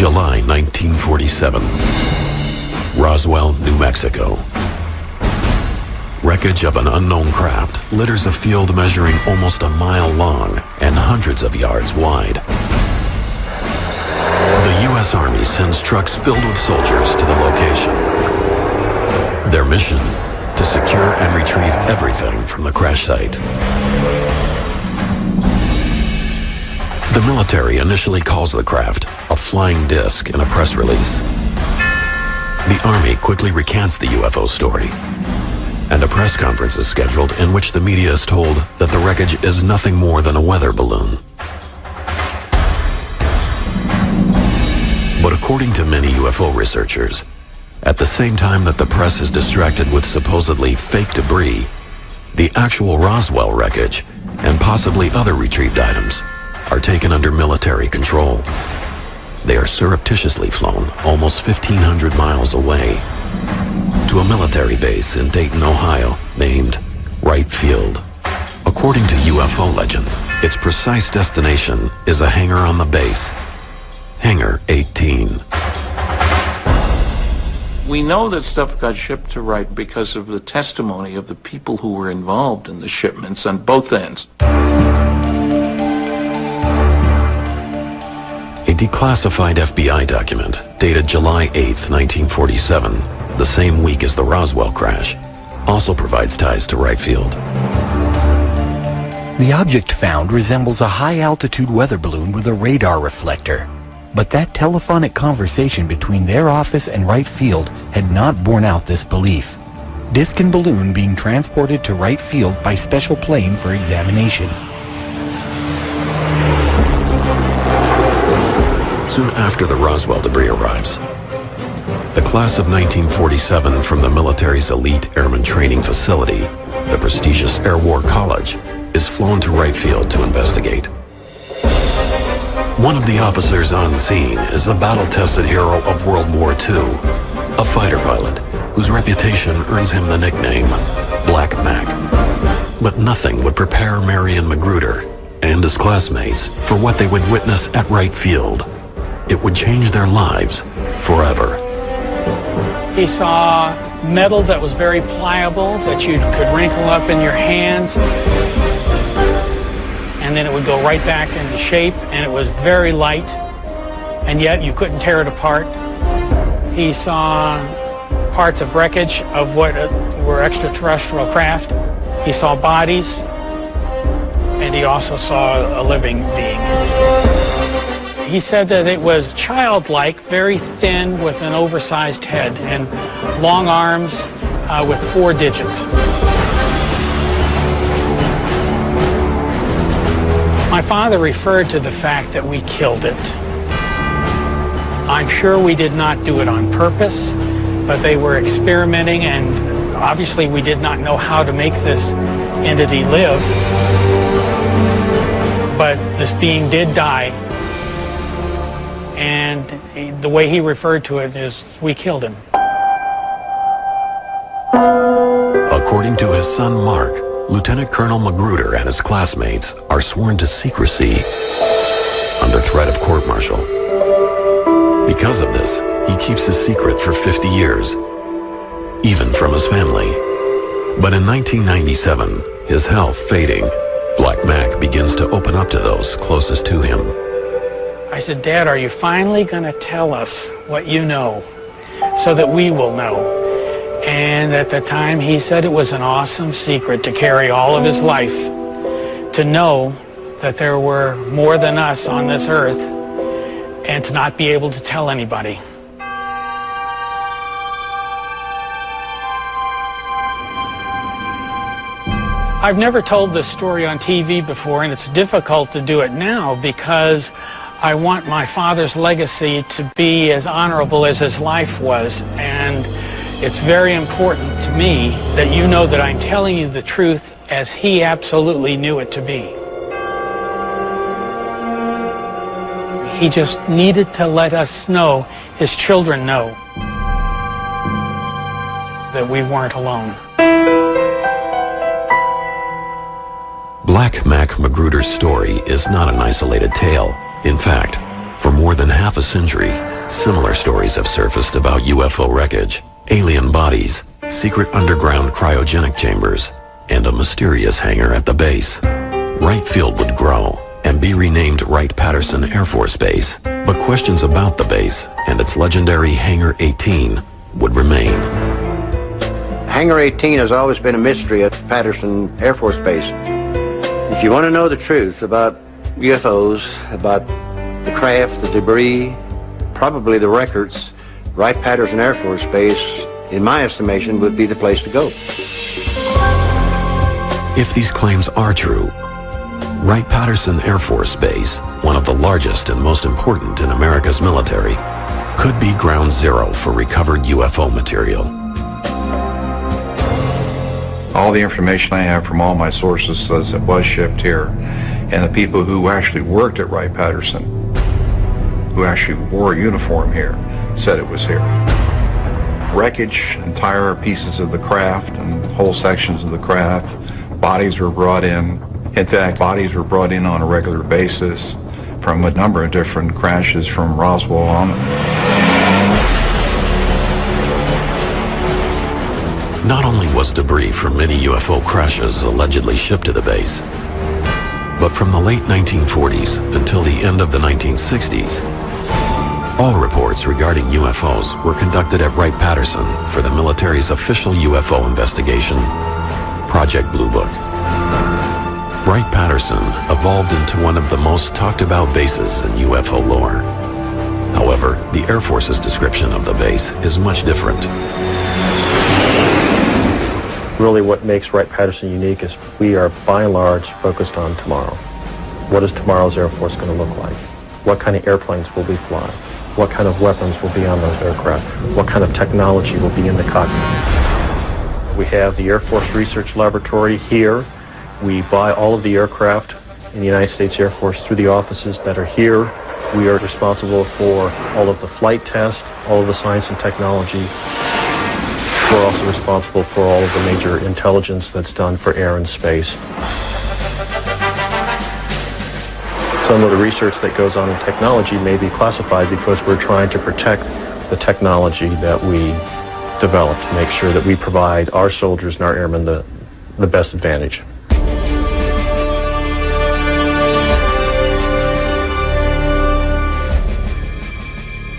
July 1947. Roswell, New Mexico. Wreckage of an unknown craft litters a field measuring almost a mile long and hundreds of yards wide. The U.S. Army sends trucks filled with soldiers to the location. Their mission: to secure and retrieve everything from the crash site. The military initially calls the craft a flying disc in a press release. The Army quickly recants the UFO story, and a press conference is scheduled in which the media is told that the wreckage is nothing more than a weather balloon. But according to many UFO researchers, at the same time that the press is distracted with supposedly fake debris, the actual Roswell wreckage and possibly other retrieved items are taken under military control. They are surreptitiously flown almost 1,500 miles away to a military base in Dayton, Ohio, named Wright Field. According to UFO legend, its precise destination is a hangar on the base, Hangar 18. We know that stuff got shipped to Wright because of the testimony of the people who were involved in the shipments on both ends. A declassified FBI document dated July 8, 1947, the same week as the Roswell crash, also provides ties to Wright Field. The object found resembles a high-altitude weather balloon with a radar reflector. But that telephonic conversation between their office and Wright Field had not borne out this belief. Disc and balloon being transported to Wright Field by special plane for examination. Soon after the Roswell debris arrives, the class of 1947 from the military's elite airman training facility, the prestigious Air War College, is flown to Wright Field to investigate. One of the officers on scene is a battle-tested hero of World War II, a fighter pilot whose reputation earns him the nickname Black Mac. But nothing would prepare Marion Magruder and his classmates for what they would witness at Wright Field. It would change their lives forever. He saw metal that was very pliable, that you could wrinkle up in your hands, and then it would go right back into shape, and it was very light, and yet you couldn't tear it apart. He saw parts of wreckage of what were extraterrestrial craft. He saw bodies, and he also saw a living being. He said that it was childlike, very thin, with an oversized head and long arms with 4 digits. My father referred to the fact that we killed it. I'm sure we did not do it on purpose, but they were experimenting, and obviously we did not know how to make this entity live. But this being did die, and the way he referred to it is, we killed him. According to his son Mark, Lieutenant Colonel Magruder and his classmates are sworn to secrecy under threat of court-martial. Because of this, he keeps his secret for 50 years, even from his family. But in 1997, his health fading, Black Mac begins to open up to those closest to him. I said, Dad, are you finally going to tell us what you know so that we will know? And at the time, he said it was an awesome secret to carry all of his life, to know that there were more than us on this earth, and to not be able to tell anybody. I've never told this story on TV before, and it's difficult to do it now because I want my father's legacy to be as honorable as his life was, and it's very important to me that you know that I'm telling you the truth as he absolutely knew it to be. He just needed to let us know, his children know, that we weren't alone. Black Mac Magruder's story is not an isolated tale. In fact, For more than half a century, similar stories have surfaced about UFO wreckage, alien bodies, secret underground cryogenic chambers, and a mysterious hangar at the base. Wright Field would grow and be renamed Wright-Patterson Air Force Base, but questions about the base and its legendary Hangar 18 would remain. Hangar 18 has always been a mystery at Patterson Air Force Base. If you want to know the truth about UFOs, about the craft, the debris, probably the records, Wright-Patterson Air Force Base, in my estimation, would be the place to go. If these claims are true, Wright-Patterson Air Force Base, one of the largest and most important in America's military, could be ground zero for recovered UFO material. All the information I have from all my sources says it was shipped here, and the people who actually worked at Wright-Patterson, who actually wore a uniform here, said it was here. Wreckage, entire pieces of the craft and whole sections of the craft, bodies were brought in. In fact, bodies were brought in on a regular basis from a number of different crashes from Roswell on. Not only was debris from many UFO crashes allegedly shipped to the base, but from the late 1940s until the end of the 1960s, all reports regarding UFOs were conducted at Wright-Patterson for the military's official UFO investigation, Project Blue Book. Wright-Patterson evolved into one of the most talked about bases in UFO lore. However, the Air Force's description of the base is much different. Really what makes Wright-Patterson unique is we are, by and large, focused on tomorrow. What is tomorrow's Air Force going to look like? What kind of airplanes will we fly? What kind of weapons will be on those aircraft? What kind of technology will be in the cockpit? We have the Air Force Research Laboratory here. We buy all of the aircraft in the United States Air Force through the offices that are here. We are responsible for all of the flight tests, all of the science and technology. We're also responsible for all of the major intelligence that's done for air and space. Some of the research that goes on in technology may be classified because we're trying to protect the technology that we develop to make sure that we provide our soldiers and our airmen the best advantage.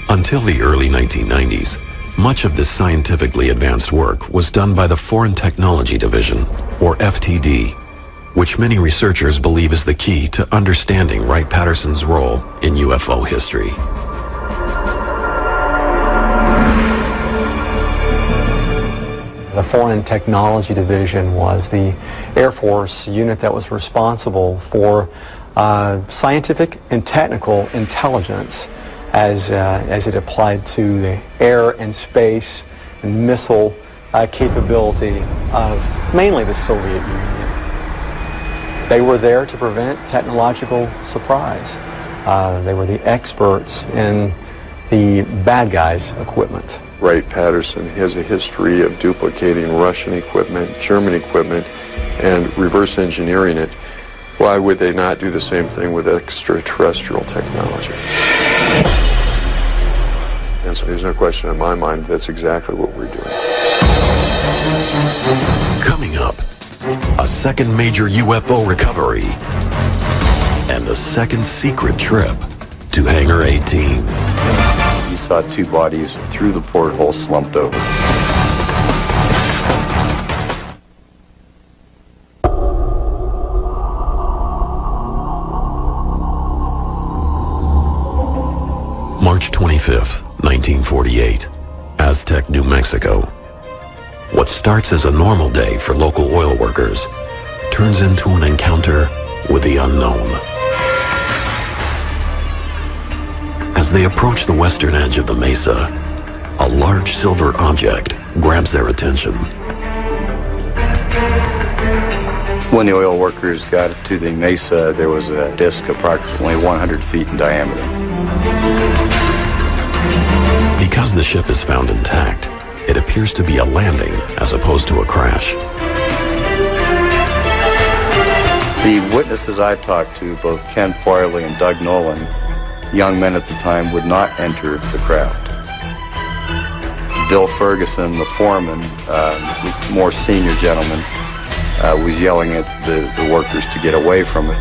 Until the early 1990s, much of this scientifically advanced work was done by the Foreign Technology Division, or FTD, which many researchers believe is the key to understanding Wright-Patterson's role in UFO history. The Foreign Technology Division was the Air Force unit that was responsible for scientific and technical intelligence as it applied to the air and space and missile capability of mainly the Soviet Union. They were there to prevent technological surprise. They were the experts in the bad guys' equipment. Wright-Patterson has a history of duplicating Russian equipment, German equipment, and reverse engineering it. Why would they not do the same thing with extraterrestrial technology? And so there's no question in my mind that's exactly what we're doing. Coming up, a second major UFO recovery and a second secret trip to Hangar 18. You saw two bodies through the porthole slumped over. March 25th, 1948, Aztec, New Mexico. What starts as a normal day for local oil workers turns into an encounter with the unknown. As they approach the western edge of the mesa, a large silver object grabs their attention. When the oil workers got to the mesa, there was a disc approximately 100 feet in diameter. Because the ship is found intact, it appears to be a landing as opposed to a crash. The witnesses I talked to, both Ken Farley and Doug Nolan, young men at the time would not enter the craft. Bill Ferguson, the foreman, more senior gentleman, was yelling at the workers to get away from it.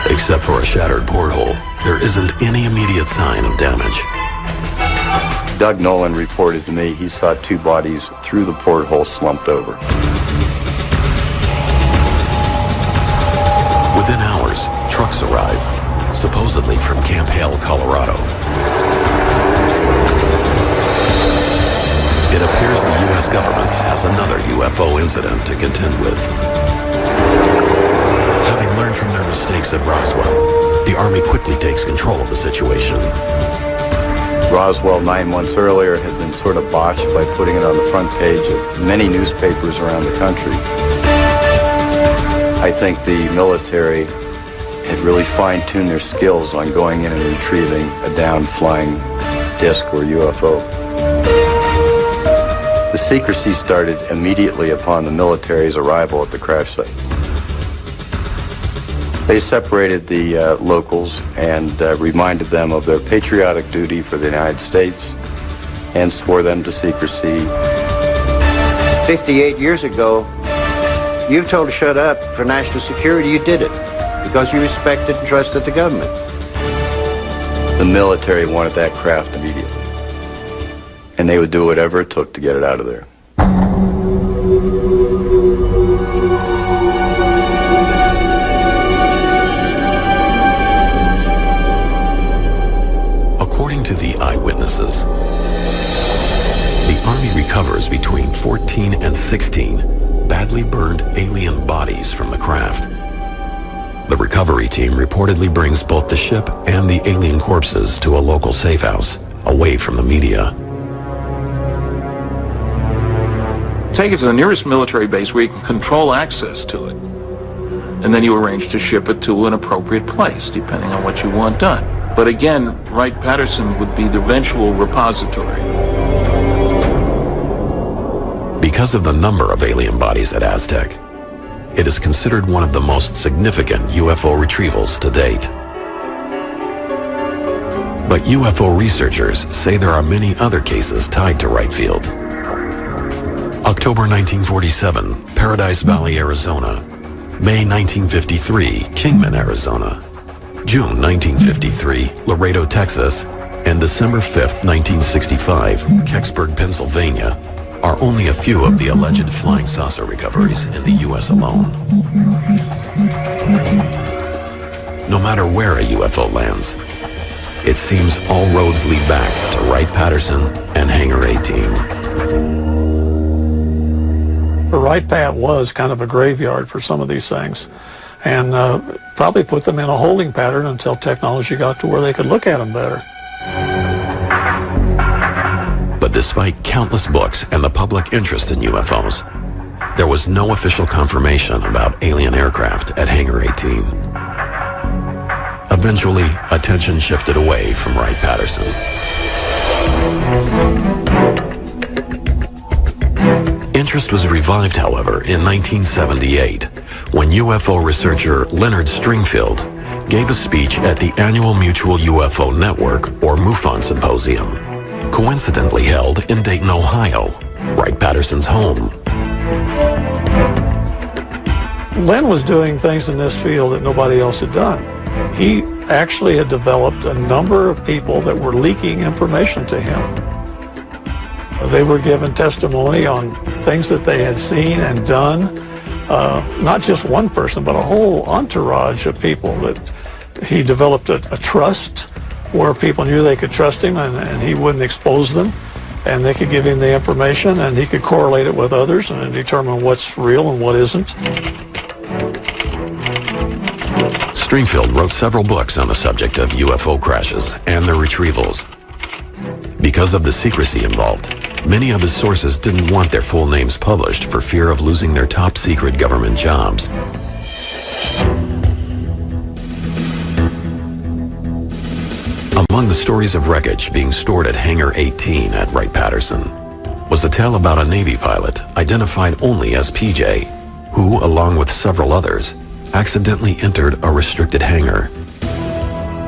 Except for a shattered porthole, there isn't any immediate sign of damage. Doug Nolan reported to me he saw 2 bodies through the porthole slumped over. Within hours, trucks arrive, supposedly from Camp Hale, Colorado. It appears the U.S. government has another UFO incident to contend with. Having learned from their mistakes at Roswell, the Army quickly takes control of the situation. Roswell 9 months earlier had been sort of botched by putting it on the front page of many newspapers around the country. I think the military had really fine-tuned their skills on going in and retrieving a down-flying disc or UFO. The secrecy started immediately upon the military's arrival at the crash site. They separated the locals and reminded them of their patriotic duty for the United States and swore them to secrecy. 58 years ago, you were told to shut up for national security. You did it because you respected and trusted the government. The military wanted that craft immediately, and they would do whatever it took to get it out of there. According to the eyewitnesses, the Army recovers between 14 and 16 badly burned alien bodies from the craft. The recovery team reportedly brings both the ship and the alien corpses to a local safe house, away from the media. Take it to the nearest military base where you can control access to it. And then you arrange to ship it to an appropriate place, depending on what you want done. But again, Wright-Patterson would be the eventual repository. Because of the number of alien bodies at Aztec, it is considered one of the most significant UFO retrievals to date. But UFO researchers say there are many other cases tied to Wright Field. October 1947, Paradise Valley, Arizona. May 1953, Kingman, Arizona. June 1953, Laredo, Texas. And December 5th, 1965, Kecksburg, Pennsylvania, are only a few of the alleged flying saucer recoveries in the U.S. alone. No matter where a UFO lands, it seems all roads lead back to Wright-Patterson and Hangar 18. Wright-Pat was kind of a graveyard for some of these things, and probably put them in a holding pattern until technology got to where they could look at them better. But despite countless books and the public interest in UFOs, there was no official confirmation about alien aircraft at Hangar 18. Eventually, attention shifted away from Wright-Patterson. Interest was revived, however, in 1978, when UFO researcher Leonard Stringfield gave a speech at the annual Mutual UFO Network, or MUFON Symposium, coincidentally held in Dayton, Ohio, Wright-Patterson's home. Len was doing things in this field that nobody else had done. He actually had developed a number of people that were leaking information to him. They were given testimony on things that they had seen and done. Not just one person, but a whole entourage of people that he developed a trust where people knew they could trust him, and he wouldn't expose them, and they could give him the information, and he could correlate it with others and determine what's real and what isn't. Stringfield wrote several books on the subject of UFO crashes and their retrievals. Because of the secrecy involved, many of his sources didn't want their full names published for fear of losing their top-secret government jobs. Among the stories of wreckage being stored at Hangar 18 at Wright-Patterson was a tale about a Navy pilot identified only as PJ, who, along with several others, accidentally entered a restricted hangar.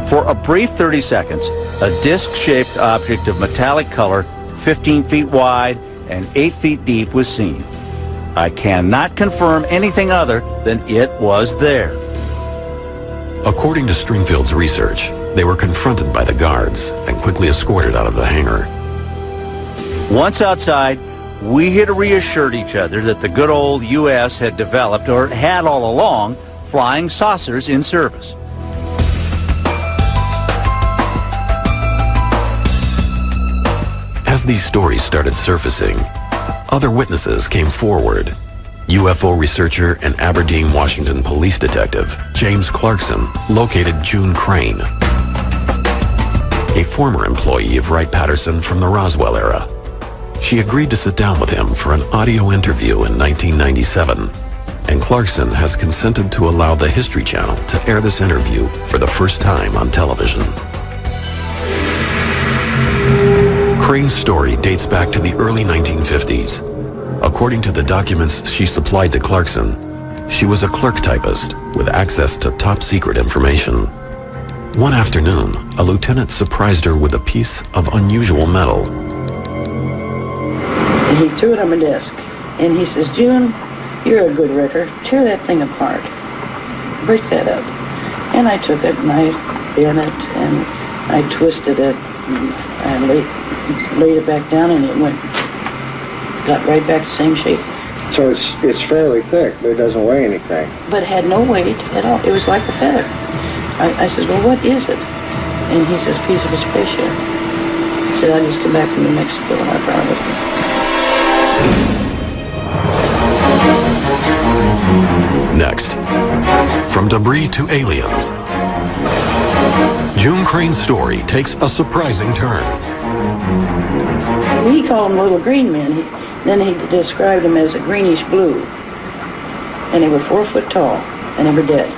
For a brief 30 seconds, a disc-shaped object of metallic color, 15 feet wide and 8 feet deep, was seen. I cannot confirm anything other than it was there. According to Stringfield's research, they were confronted by the guards and quickly escorted out of the hangar. Once outside, we had reassured each other that the good old U.S. had developed, or had all along, flying saucers in service. As these stories started surfacing, other witnesses came forward. UFO researcher and Aberdeen, Washington police detective James Clarkson located June Crane, a former employee of Wright-Patterson from the Roswell era. She agreed to sit down with him for an audio interview in 1997, and Clarkson has consented to allow the History Channel to air this interview for the first time on television. Crane's story dates back to the early 1950s. According to the documents she supplied to Clarkson, she was a clerk typist with access to top-secret information. One afternoon, a lieutenant surprised her with a piece of unusual metal. And he threw it on my desk, and he says, "June, you're a good wrecker. Tear that thing apart. Break that up." And I took it, and I bent it, and I twisted it, and I laid it back down, and it got right back to the same shape. So it's fairly thick, but it doesn't weigh anything. But it had no weight at all. It was like a feather. I said, "Well, what is it?" And he says, "Piece of a spaceship." I said, "I just come back from New Mexico, and I brought it with me." Next, from debris to aliens, June Crane's story takes a surprising turn. He called them little green men. Then he described them as a greenish blue. And they were 4 foot tall, and they were dead.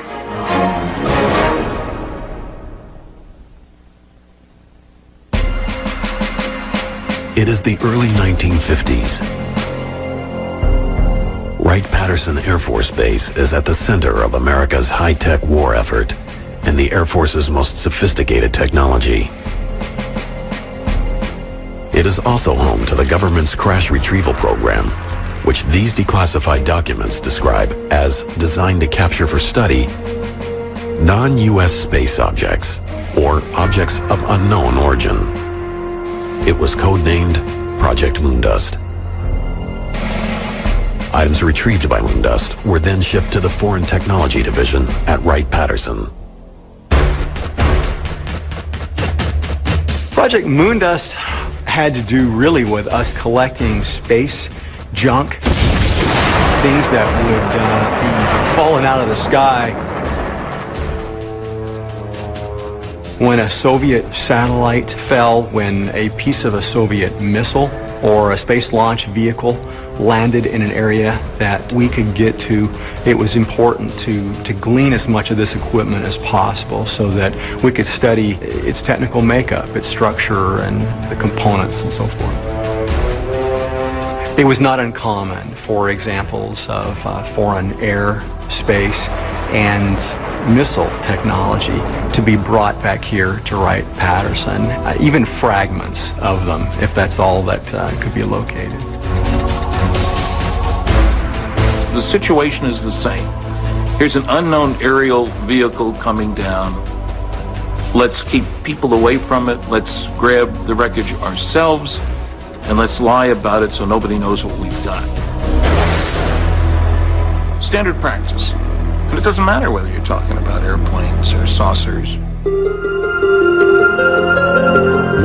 It is the early 1950s. Wright-Patterson Air Force Base is at the center of America's high-tech war effort and the Air Force's most sophisticated technology. It is also home to the government's crash retrieval program, which these declassified documents describe as designed to capture for study non-U.S. space objects or objects of unknown origin. It was codenamed Project Moondust. Items retrieved by Moondust were then shipped to the Foreign Technology Division at Wright-Patterson. Project Moondust had to do really with us collecting space junk, things that would be falling out of the sky when a Soviet satellite fell, when a piece of a Soviet missile or a space launch vehicle landed in an area that we could get to. It was important to glean as much of this equipment as possible so that we could study its technical makeup, its structure, and the components and so forth. It was not uncommon for examples of foreign air, space, and missile technology to be brought back here to Wright-Patterson, even fragments of them, if that's all that could be located. The situation is the same. Here's an unknown aerial vehicle coming down. Let's keep people away from it. Let's grab the wreckage ourselves, and let's lie about it so nobody knows what we've done. Standard practice. And it doesn't matter whether you're talking about airplanes or saucers.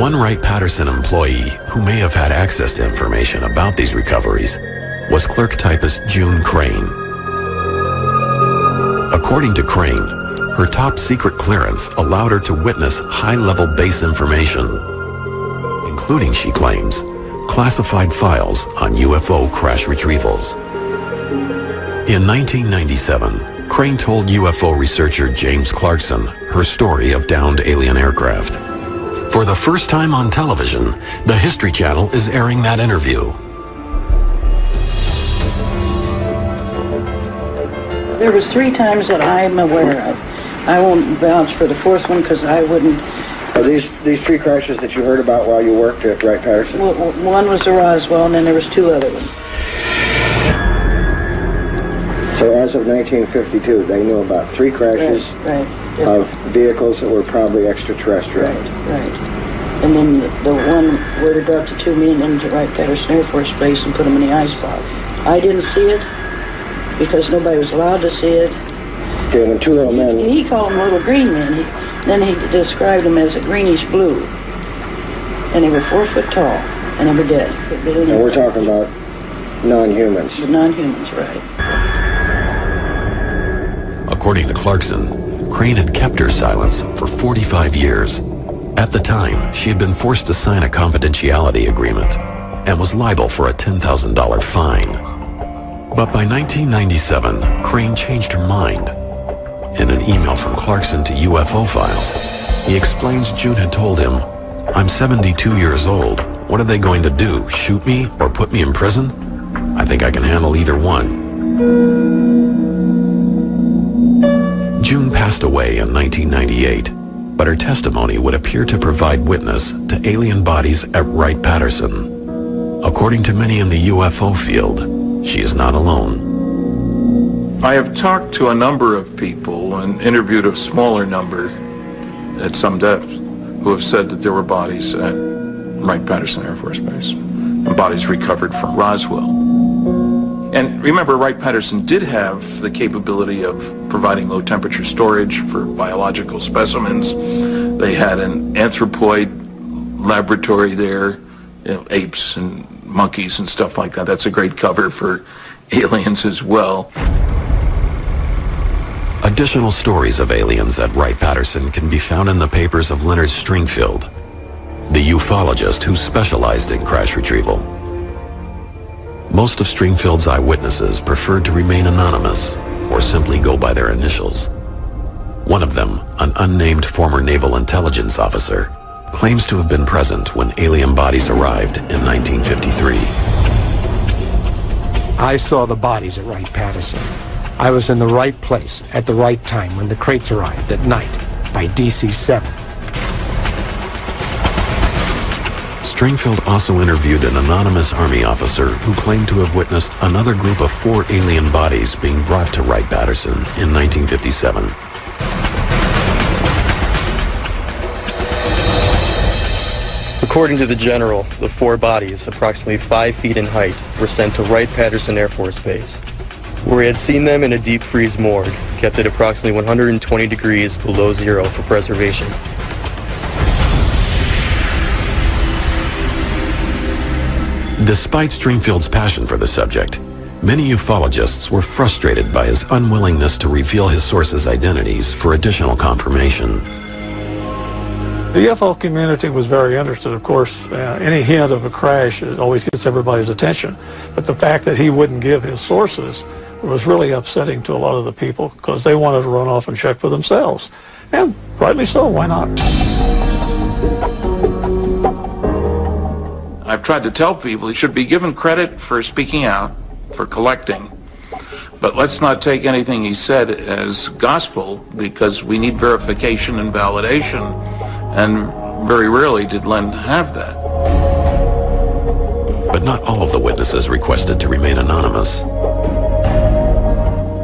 One Wright-Patterson employee who may have had access to information about these recoveries was clerk typist June Crane. According to Crane, her top secret clearance allowed her to witness high-level base information, including, she claims, classified files on UFO crash retrievals. In 1997, Crane told UFO researcher James Clarkson her story of downed alien aircraft. For the first time on television, the History Channel is airing that interview. There was 3 times that I'm aware of I won't vouch for the fourth one because I wouldn't. Are these 3 crashes that you heard about while you worked at Wright-Patterson? Well, one was the Roswell, and then there was 2 other ones. So as of 1952, they knew about 3 crashes of vehicles that were probably extraterrestrial. Right. And then the one where they brought the 2 men into Wright-Patterson Air Force Base and put them in the ice box. I didn't see it because nobody was allowed to see it. Okay, when 2 little men... He called them little green men. Then he described them as a greenish blue. And they were 4 foot tall, and they were dead. And we're talking about non-humans. The non-humans, right. According to Clarkson, Crane had kept her silence for 45 years. At the time, she had been forced to sign a confidentiality agreement and was liable for a $10,000 fine. But by 1997, Crane changed her mind. In an email from Clarkson to UFO Files, he explains June had told him, "I'm 72 years old. What are they going to do, shoot me or put me in prison? I think I can handle either one." June passed away in 1998, but her testimony would appear to provide witness to alien bodies at Wright-Patterson. According to many in the UFO field, she is not alone. I have talked to a number of people and interviewed a smaller number at some depth who have said that there were bodies at Wright-Patterson Air Force Base and bodies recovered from Roswell. And remember, Wright-Patterson did have the capability of providing low-temperature storage for biological specimens. They had an anthropoid laboratory there, apes and monkeys and stuff like that. That's a great cover for aliens as well. Additional stories of aliens at Wright-Patterson can be found in the papers of Leonard Stringfield, the ufologist who specialized in crash retrieval. Most of Stringfield's eyewitnesses preferred to remain anonymous or simply go by their initials. One of them, an unnamed former naval intelligence officer, claims to have been present when alien bodies arrived in 1953. I saw the bodies at Wright-Patterson. I was in the right place at the right time when the crates arrived at night by DC-7. Stringfield also interviewed an anonymous Army officer who claimed to have witnessed another group of 4 alien bodies being brought to Wright-Patterson in 1957. According to the general, the 4 bodies, approximately 5 feet in height, were sent to Wright-Patterson Air Force Base, where he had seen them in a deep freeze morgue, kept at approximately 120 degrees below zero for preservation. Despite Stringfield's passion for the subject, many ufologists were frustrated by his unwillingness to reveal his sources' identities for additional confirmation. The UFO community was very interested, of course. Any hint of a crash always gets everybody's attention. But the fact that he wouldn't give his sources was really upsetting to a lot of the people because they wanted to run off and check for themselves. And rightly so, why not? I've tried to tell people he should be given credit for speaking out, for collecting. But let's not take anything he said as gospel because we need verification and validation. And very rarely did Len have that. But not all of the witnesses requested to remain anonymous.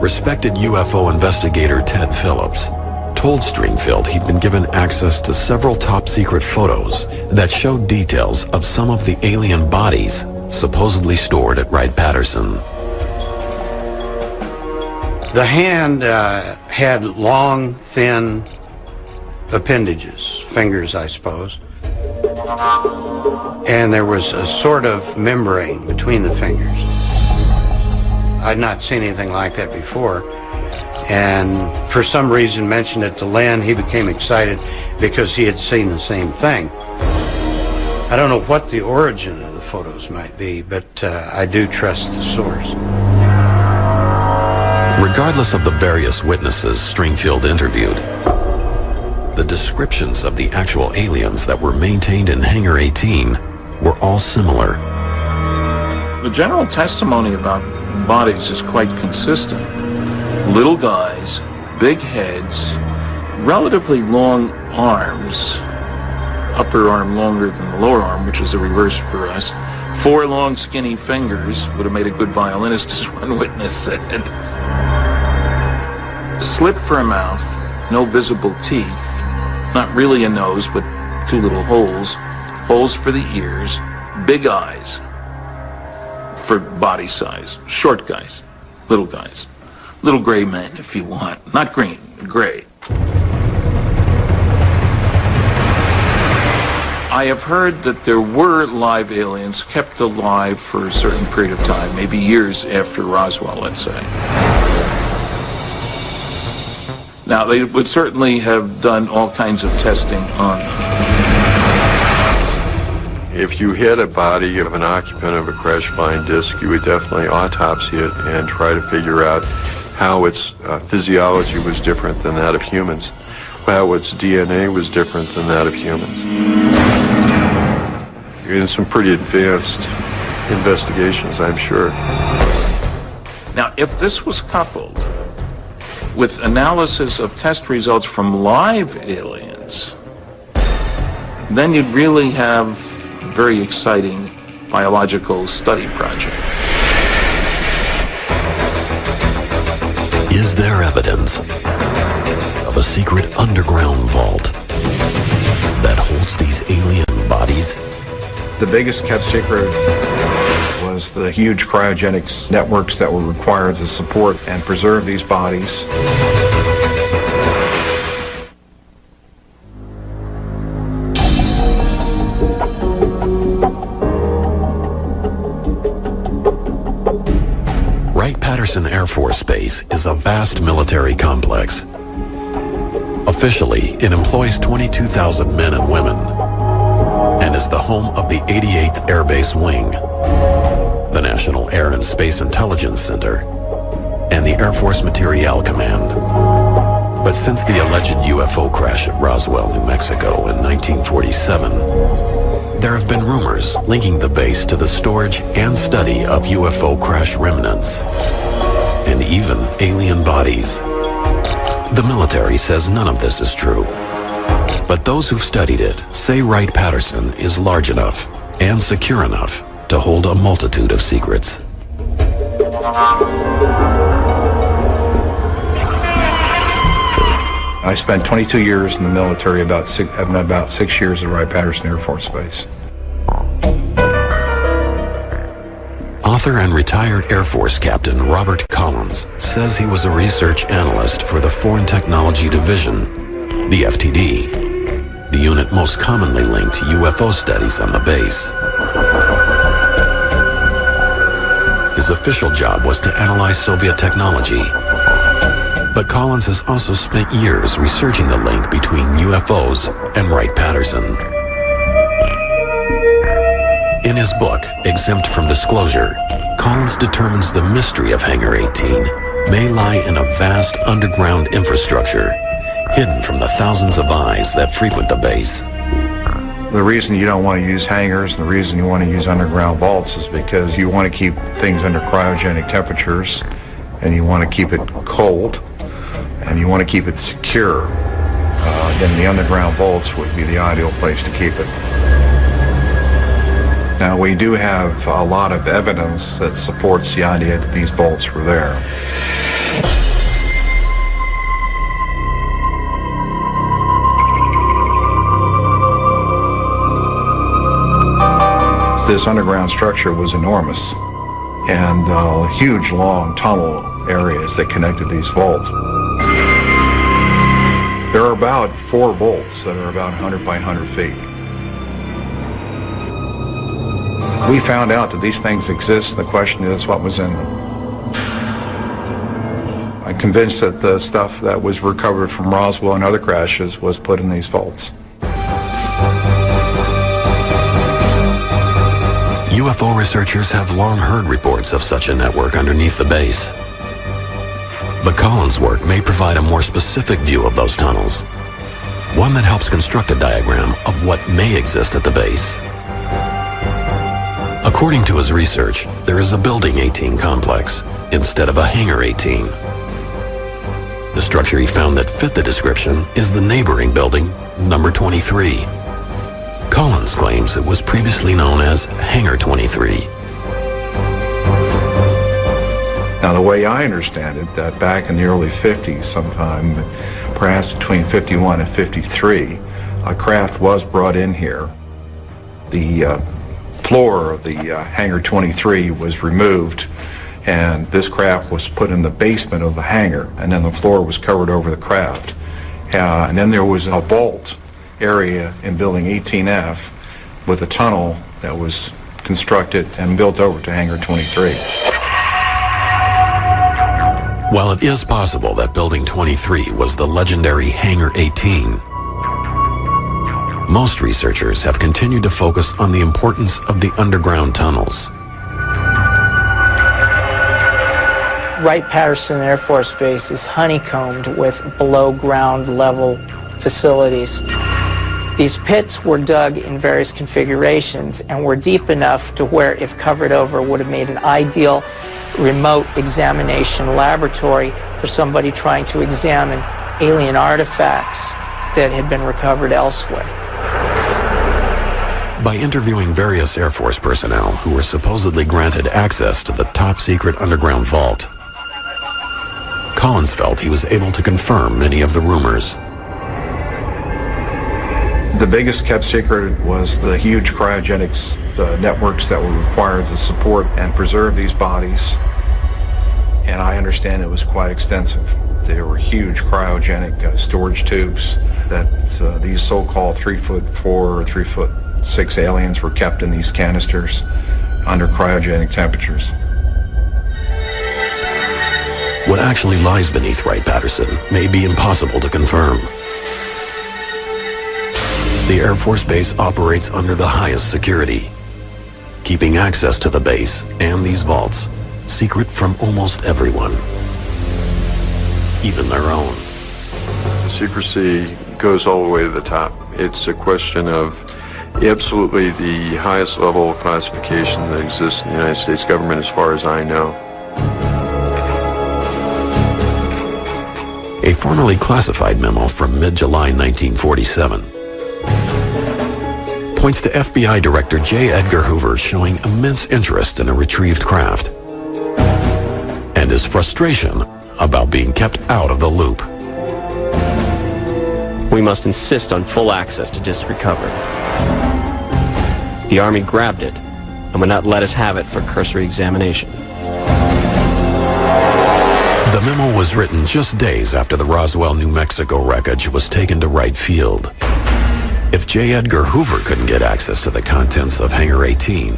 Respected UFO investigator Ted Phillips told Stringfield he'd been given access to several top-secret photos that showed details of some of the alien bodies supposedly stored at Wright-Patterson. The hand had long, thin appendages, fingers, I suppose. And there was a sort of membrane between the fingers. I'd not seen anything like that before. And for some reason mentioned it to Len. He became excited because he had seen the same thing. I don't know what the origin of the photos might be, but I do trust the source. Regardless of the various witnesses Stringfield interviewed, the descriptions of the actual aliens that were maintained in Hangar 18 were all similar. The general testimony about bodies is quite consistent. Little guys, big heads, relatively long arms, upper arm longer than the lower arm, which is the reverse for us. 4 long skinny fingers, would have made a good violinist, as one witness said. Slit for a mouth, no visible teeth, not really a nose, but 2 little holes. Holes for the ears, big eyes for body size, short guys, little gray men if you want, not green, gray. I have heard that there were live aliens kept alive for a certain period of time, maybe years after Roswell, let's say. Now, they would certainly have done all kinds of testing on them. If you hit a body of an occupant of a crash-flying disc, you would definitely autopsy it and try to figure out how its physiology was different than that of humans, how its DNA was different than that of humans. In some pretty advanced investigations, I'm sure. Now, if this was coupled with analysis of test results from live aliens, then you'd really have a very exciting biological study project. Is there evidence of a secret underground vault that holds these alien bodies? The biggest kept secret was the huge cryogenics networks that were required to support and preserve these bodies. Wright-Patterson Air Force Base is a vast military complex. Officially, it employs 22,000 men and women and is the home of the 88th Air Base Wing, the National Air and Space Intelligence Center, and the Air Force Materiel Command. But since the alleged UFO crash at Roswell, New Mexico in 1947, there have been rumors linking the base to the storage and study of UFO crash remnants, and even alien bodies. The military says none of this is true, but those who've studied it say Wright-Patterson is large enough and secure enough to hold a multitude of secrets. I spent 22 years in the military, about 6 years at Wright-Patterson Air Force Base. Author and retired Air Force Captain Robert Collins says he was a research analyst for the Foreign Technology Division, the FTD, the unit most commonly linked to UFO studies on the base. His official job was to analyze Soviet technology, but Collins has also spent years researching the link between UFOs and Wright-Patterson. In his book, Exempt from Disclosure, Collins determines the mystery of Hangar 18 may lie in a vast underground infrastructure hidden from the thousands of eyes that frequent the base. The reason you don't want to use hangars and the reason you want to use underground vaults is because you want to keep things under cryogenic temperatures and you want to keep it cold and you want to keep it secure. Then the underground vaults would be the ideal place to keep it. Now, we do have a lot of evidence that supports the idea that these vaults were there. This underground structure was enormous, and huge, long tunnel areas that connected these vaults. There are about 4 vaults that are about 100 by 100 feet. We found out that these things exist. The question is, what was in them? I'm convinced that the stuff that was recovered from Roswell and other crashes was put in these vaults. UFO researchers have long heard reports of such a network underneath the base. But Collins' work may provide a more specific view of those tunnels, one that helps construct a diagram of what may exist at the base. According to his research, there is a Building 18 complex instead of a Hangar 18. The structure he found that fit the description is the neighboring building, number 23. Collins claims it was previously known as Hangar 23. Now, the way I understand it, that back in the early 50s, sometime, perhaps between 51 and 53, a craft was brought in here. The floor of the Hangar 23 was removed, and this craft was put in the basement of the hangar, and then the floor was covered over the craft. And then there was a vault area in Building 18F with a tunnel that was constructed and built over to Hangar 23. While it is possible that Building 23 was the legendary Hangar 18, most researchers have continued to focus on the importance of the underground tunnels. Wright-Patterson Air Force Base is honeycombed with below-ground level facilities. These pits were dug in various configurations and were deep enough to where, if covered over, would have made an ideal remote examination laboratory for somebody trying to examine alien artifacts that had been recovered elsewhere. By interviewing various Air Force personnel who were supposedly granted access to the top-secret underground vault, Collins felt he was able to confirm many of the rumors. The biggest kept secret was the huge cryogenics networks that were required to support and preserve these bodies, and I understand it was quite extensive. There were huge cryogenic storage tubes that these so-called 3'4" or 3'6" aliens were kept in these canisters under cryogenic temperatures. What actually lies beneath Wright-Patterson may be impossible to confirm. The Air Force Base operates under the highest security, keeping access to the base and these vaults secret from almost everyone, even their own. The secrecy goes all the way to the top. It's a question of absolutely the highest level of classification that exists in the United States government as far as I know. A formerly classified memo from mid-July 1947 points to FBI Director J. Edgar Hoover showing immense interest in a retrieved craft and his frustration about being kept out of the loop. We must insist on full access to disc recovery. The Army grabbed it and would not let us have it for cursory examination. The memo was written just days after the Roswell, New Mexico wreckage was taken to Wright Field. If J. Edgar Hoover couldn't get access to the contents of Hangar 18,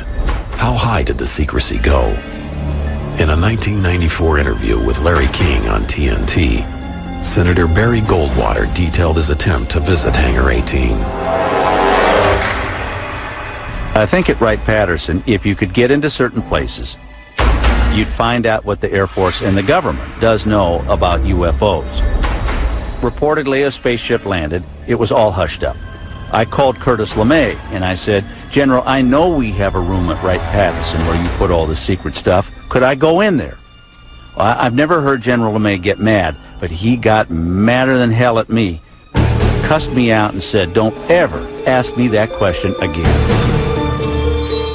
how high did the secrecy go? In a 1994 interview with Larry King on TNT, Senator Barry Goldwater detailed his attempt to visit Hangar 18. I think at Wright-Patterson, if you could get into certain places, you'd find out what the Air Force and the government does know about UFOs. Reportedly, a spaceship landed. It was all hushed up. I called Curtis LeMay and I said, General, I know we have a room at Wright-Patterson where you put all the secret stuff. Could I go in there? Well, I've never heard General LeMay get mad, but he got madder than hell at me, cussed me out and said, don't ever ask me that question again.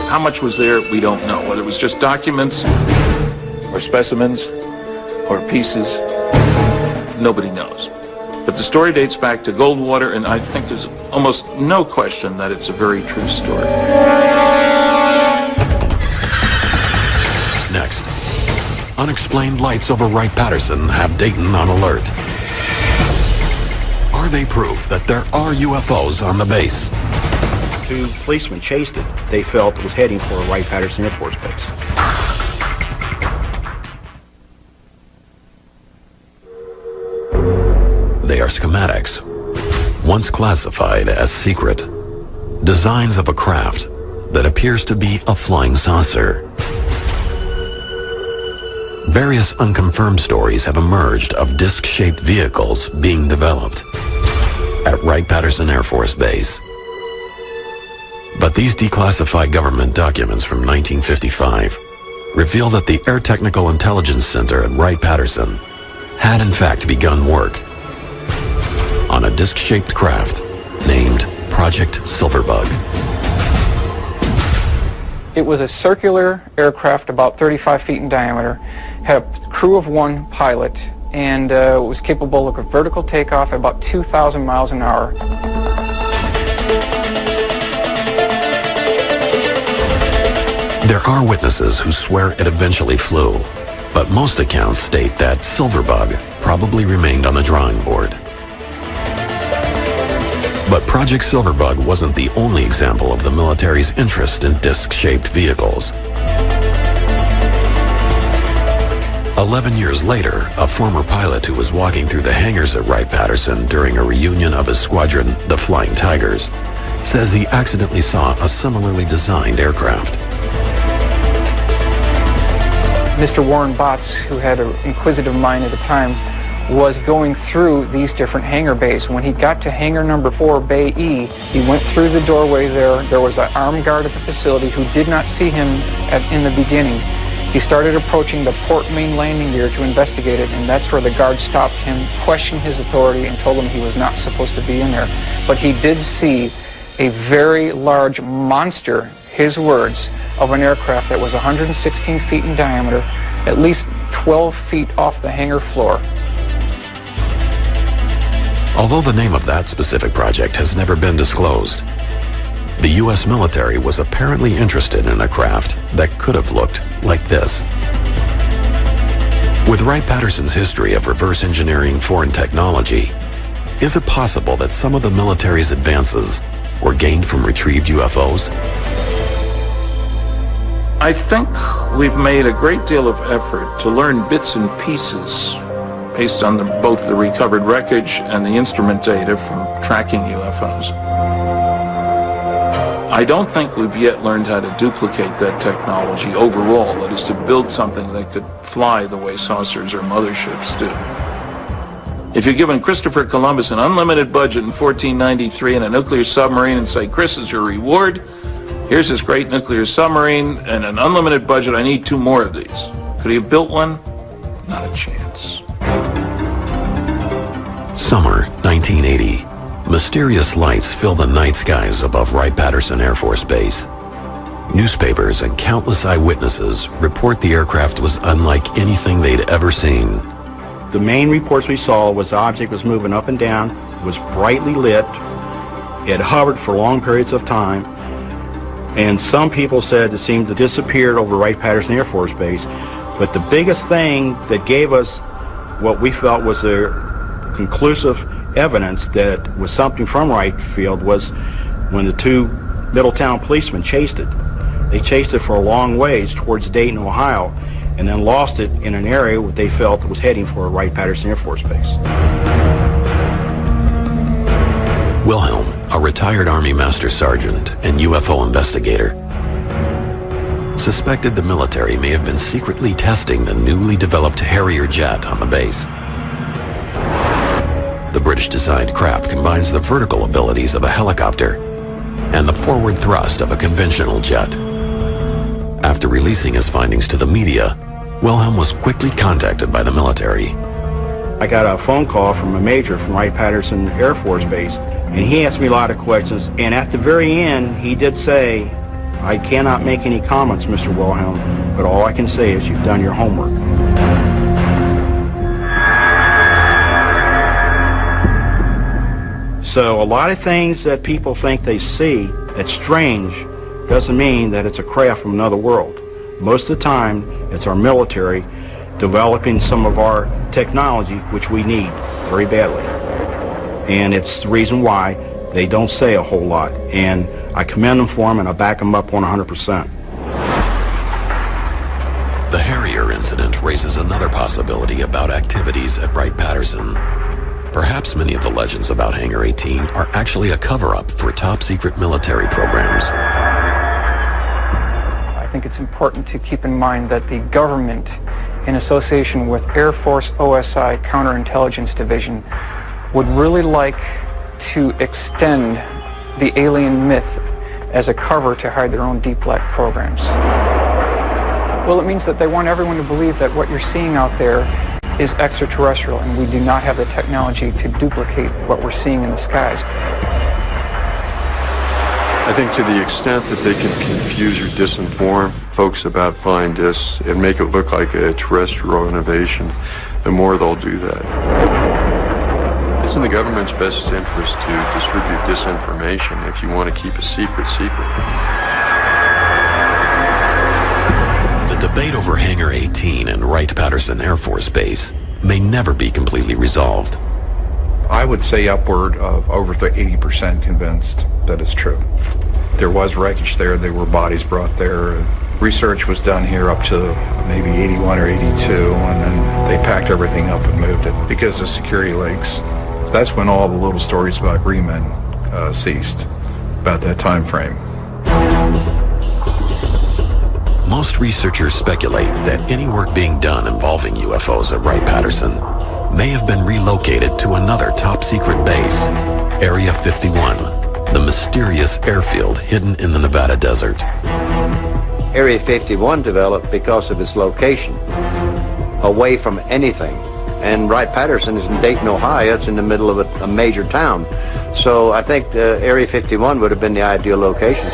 How much was there, we don't know. Whether it was just documents or specimens or pieces, nobody knows. But the story dates back to Goldwater, and I think there's almost no question that it's a very true story. Next, unexplained lights over Wright-Patterson have Dayton on alert. Are they proof that there are UFOs on the base? Two policemen chased it. They felt it was heading for a Wright-Patterson Air Force Base. They are schematics, once classified as secret, designs of a craft that appears to be a flying saucer. Various unconfirmed stories have emerged of disc-shaped vehicles being developed at Wright-Patterson Air Force Base. But these declassified government documents from 1955 reveal that the Air Technical Intelligence Center at Wright-Patterson had in fact begun work on a disc-shaped craft named Project Silverbug. It was a circular aircraft about 35 feet in diameter, had a crew of 1 pilot, and was capable of a vertical takeoff at about 2,000 miles an hour. There are witnesses who swear it eventually flew, but most accounts state that Silverbug probably remained on the drawing board. But Project Silverbug wasn't the only example of the military's interest in disc-shaped vehicles. 11 years later, a former pilot who was walking through the hangars at Wright-Patterson during a reunion of his squadron, the Flying Tigers, says he accidentally saw a similarly designed aircraft. Mr. Warren Botts, who had an inquisitive mind at the time, was going through these different hangar bays. When he got to hangar number 4, Bay E, he went through the doorway there. There was an armed guard at the facility who did not see him in the beginning. He started approaching the port main landing gear to investigate it, and that's where the guard stopped him, questioned his authority, and told him he was not supposed to be in there. But he did see a very large monster, his words, of an aircraft that was 116 feet in diameter, at least 12 feet off the hangar floor. Although the name of that specific project has never been disclosed, the U.S. military was apparently interested in a craft that could have looked like this. With Wright-Patterson's history of reverse engineering foreign technology, is it possible that some of the military's advances were gained from retrieved UFOs? I think we've made a great deal of effort to learn bits and pieces based on both the recovered wreckage and the instrument data from tracking UFOs. I don't think we've yet learned how to duplicate that technology overall, that is to build something that could fly the way saucers or motherships do. If you're given Christopher Columbus an unlimited budget in 1493 and a nuclear submarine and say, Chris is your reward, here's this great nuclear submarine and an unlimited budget, I need 2 more of these. Could he have built one? Not a chance. Summer 1980. Mysterious lights fill the night skies above Wright-Patterson Air Force Base. Newspapers and countless eyewitnesses report the aircraft was unlike anything they'd ever seen. The main reports we saw was the object was moving up and down, was brightly lit, it hovered for long periods of time, and some people said it seemed to disappear over Wright-Patterson Air Force Base. But the biggest thing that gave us what we felt was a conclusive evidence that it was something from Wright Field was when the 2 Middletown policemen chased it. They chased it for a long ways towards Dayton, Ohio, and then lost it in an area where they felt it was heading for Wright-Patterson Air Force Base. Wilhelm, a retired Army Master Sergeant and UFO investigator, suspected the military may have been secretly testing the newly developed Harrier jet on the base. The British-designed craft combines the vertical abilities of a helicopter and the forward thrust of a conventional jet. After releasing his findings to the media, Wilhelm was quickly contacted by the military. I got a phone call from a major from Wright-Patterson Air Force Base, and he asked me a lot of questions, and at the very end, he did say, I cannot make any comments, Mr. Wilhelm, but all I can say is you've done your homework. So a lot of things that people think they see that's strange doesn't mean that it's a craft from another world. Most of the time, it's our military developing some of our technology, which we need very badly. And it's the reason why they don't say a whole lot. And I commend them for them, and I back them up 100%. The Harrier incident raises another possibility about activities at Wright-Patterson. Perhaps many of the legends about Hangar 18 are actually a cover-up for top-secret military programs. I think it's important to keep in mind that the government, in association with Air Force OSI Counterintelligence Division, would really like to extend the alien myth as a cover to hide their own deep black programs. Well, it means that they want everyone to believe that what you're seeing out there is extraterrestrial, and we do not have the technology to duplicate what we're seeing in the skies. I think to the extent that they can confuse or disinform folks about flying discs and make it look like a terrestrial innovation, the more they'll do that. It's in the government's best interest to distribute disinformation if you want to keep a secret. The debate over Hangar 18 and Wright-Patterson Air Force Base may never be completely resolved. I would say upward of over 80% convinced that it's true. There was wreckage there. There were bodies brought there. Research was done here up to maybe 81 or 82, and then they packed everything up and moved it because of security leaks. That's when all the little stories about green men ceased, about that time frame. Most researchers speculate that any work being done involving UFOs at Wright-Patterson may have been relocated to another top-secret base, Area 51, the mysterious airfield hidden in the Nevada desert. Area 51 developed because of its location, away from anything. And Wright-Patterson is in Dayton, Ohio. It's in the middle of a major town. So I think Area 51 would have been the ideal location.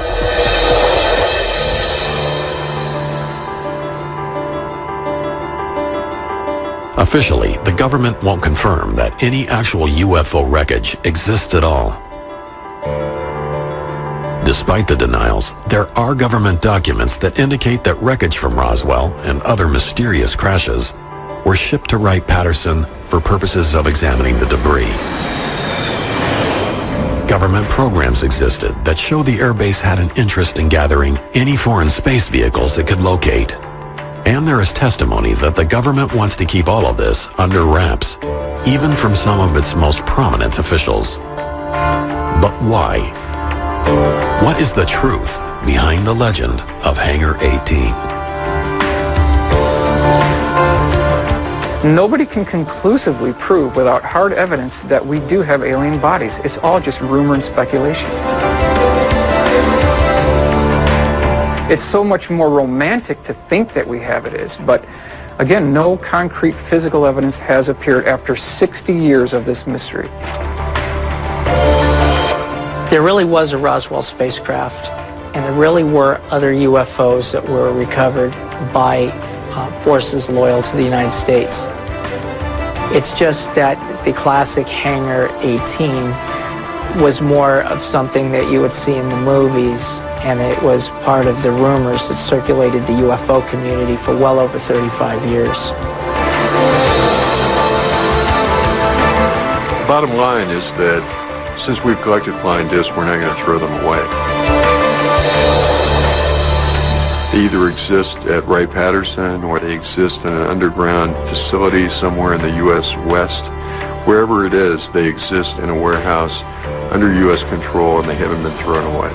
Officially, the government won't confirm that any actual UFO wreckage exists at all. Despite the denials, there are government documents that indicate that wreckage from Roswell and other mysterious crashes were shipped to Wright-Patterson for purposes of examining the debris. Government programs existed that show the airbase had an interest in gathering any foreign space vehicles it could locate. And there is testimony that the government wants to keep all of this under wraps, even from some of its most prominent officials. But why? What is the truth behind the legend of Hangar 18? Nobody can conclusively prove without hard evidence that we do have alien bodies. It's all just rumor and speculation. It's so much more romantic to think that we have it is, but again, no concrete physical evidence has appeared after 60 years of this mystery. There really was a Roswell spacecraft, and there really were other UFOs that were recovered by forces loyal to the United States. It's just that the classic Hangar 18 was more of something that you would see in the movies, and it was part of the rumors that circulated the UFO community for well over 35 years. The bottom line is that since we've collected flying discs, we're not going to throw them away. They either exist at Wright-Patterson or they exist in an underground facility somewhere in the U.S. West. Wherever it is, they exist in a warehouse under U.S. control and they haven't been thrown away.